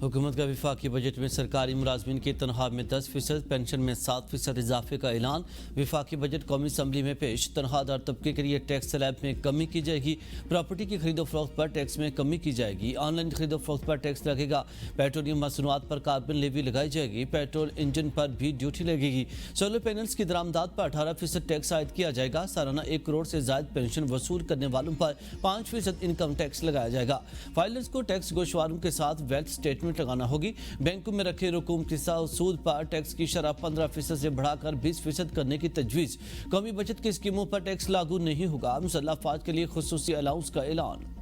हुकूमत का वफाकी बजट में सरकारी मुलाजमीन की तनख्वाह में 10%, पेंशन में 7% इजाफे का ऐलान। वफाकी बजट कौमी असम्बली में पेश। तनख्वाहदार तबके के लिए टैक्स स्लैब में कमी की जाएगी। प्रॉपर्टी की खरीदो फरोख्त पर टैक्स में कमी की जाएगी। ऑनलाइन खरीदो फरोख्त पर टैक्स लगेगा। पेट्रोलियम मसनूआत पर कार्बन लेवी लगाई जाएगी। पेट्रोल इंजन पर भी ड्यूटी लगेगी। सोलर पैनल्स की दरामदात पर 18% टैक्स आयद किया जाएगा। सालाना 1 करोड़ से ज्यादा पेंशन वसूल करने वालों पर 5% इनकम टैक्स लगाया जाएगा। फाइलर्स को टैक्स गोशवारों के साथ वेल्थ स्टेटमेंट लगाना होगी। बैंकों में रखे रकूम के साथ सूद पर टैक्स की शरह 15% से बढ़ाकर 20% करने की तजवीज़। कौमी बचत की स्कीमों पर टैक्स लागू नहीं होगा। मुसल्लह अफवाज के लिए खुसूसी अलाउंस का ऐलान।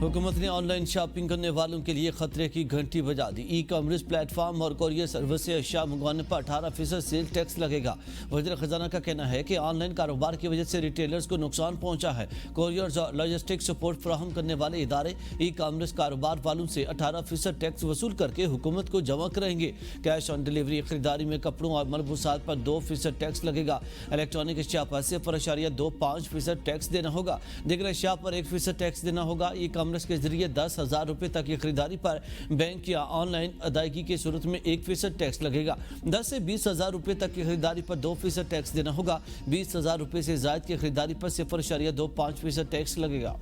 हुकूमत ने ऑनलाइन शॉपिंग करने वालों के लिए खतरे की घंटी बजा दी। ई कॉमर्स प्लेटफॉर्म और कोरियर सर्विस से अशिया मंगवाने पर 18% सेल टैक्स लगेगा। वज़ीर खजाना का कहना है कि ऑनलाइन कारोबार की वजह से रिटेलर्स को नुकसान पहुंचा है। कोरियर्स और लॉजिस्टिक सपोर्ट फराहम करने वाले इदारे ई कॉमर्स कारोबार वालों से 18% टैक्स वसूल करके हुकूमत को जमा कराएंगे। कैश ऑन डिलीवरी खरीदारी में कपड़ों और मलबूसात पर 2% टैक्स लगेगा। इलेक्ट्रॉनिक अशिया पर 0.25% टैक्स देना होगा। दीगर अशिया पर 1% टैक्स देना होगा। ई कॉमर्स के जरिए 10,000 रुपए तक की खरीदारी पर बैंक या ऑनलाइन अदायगी की सूरत में 1% टैक्स लगेगा। 10 से 20,000 रुपए तक की खरीदारी पर 2% टैक्स देना होगा। 20,000 रुपए से ज्यादा की खरीदारी पर 0.25% टैक्स लगेगा।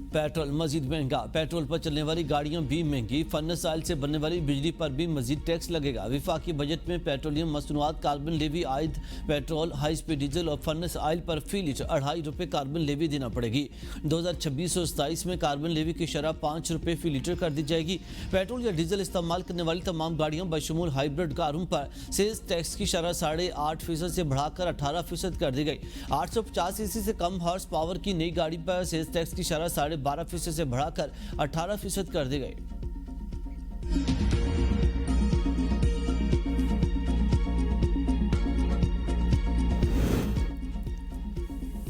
पेट्रोल मजीद महंगा। पेट्रोल पर चलने वाली गाड़ियां भी महंगी। फर्नेस ऑयल से बनने वाली बिजली पर भी मजीद टैक्स लगेगा। वफाकी बजट में पेट्रोलियम मसनूआत, कार्बन लेवी आयद, पेट्रोल, हाई स्पीड डीजल और फर्नेस ऑयल पर फी लीटर 2.5 रुपये कार्बन लेवी देना पड़ेगी। 2026-27 में कार्बन लेवी की शरह 5 रुपये फी लीटर कर दी जाएगी। पेट्रोल या डीजल इस्तेमाल करने वाली तमाम गाड़ियों बशमूल हाइब्रिड कारों पर सेल्स टैक्स की शरह 8.5% से बढ़ाकर 18% कर दी गई। 850 सीसी से कम हॉर्स पावर की नई गाड़ी पर सेल्स टैक्स की शरह 12% से बढ़ाकर 18% कर दी गई।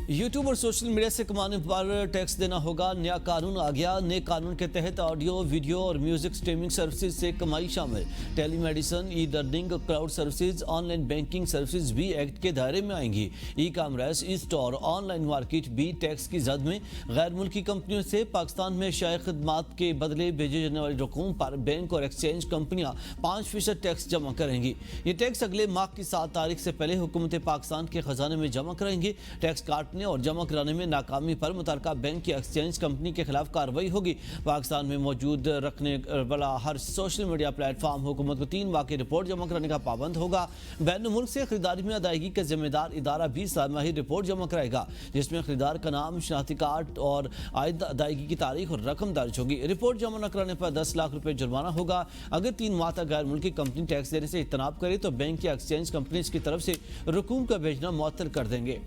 यूट्यूब और सोशल मीडिया से कमाने पर टैक्स देना होगा। नया कानून आ गया। नए कानून के तहत ऑडियो, वीडियो और म्यूजिक स्ट्रीमिंग सर्विसेज से कमाई शामिल। Telemedicine, e learning, cloud services, online banking services भी एक्ट के दायरे में आएंगी। E commerce, e store, online market भी टैक्स की जद में। गैर मुल्की कंपनियों से पाकिस्तान में शायद खदमात के बदले भेजे जाने वाली रकूम पर बैंक और एक्सचेंज कंपनियां 5% टैक्स जमा करेंगी। ये टैक्स अगले माह की 7 तारीख से पहले हुकूमत पाकिस्तान के खजाने में जमा कराएंगे। टैक्स काटने और जमा कराने में नाकामी पर मुतल्लिका बैंक या एक्सचेंज कंपनी के खिलाफ कार्रवाई होगी। पाकिस्तान में मौजूद रखने वाला हर सोशल मीडिया प्लेटफॉर्म हुकूमत को 3 माह की रिपोर्ट जमा कराने का पाबंद होगा। बैन मुल्क से खरीदारी में अदायगी का जिम्मेदार इदारा भी सालमाही रिपोर्ट जमा कराएगा, जिसमें खरीदार का नाम, शनाख्ती कार्ड और आयद अदायगी की तारीख और रकम दर्ज होगी। रिपोर्ट जमा न कराने पर 10 लाख रुपए जुर्माना होगा। अगर 3 माह तक गैर मुल्की कंपनी टैक्स देने से इज्तनाब करे तो बैंक या एक्सचेंज कंपनी की तरफ से रकूम का भेजना मुअत्तल कर देंगे।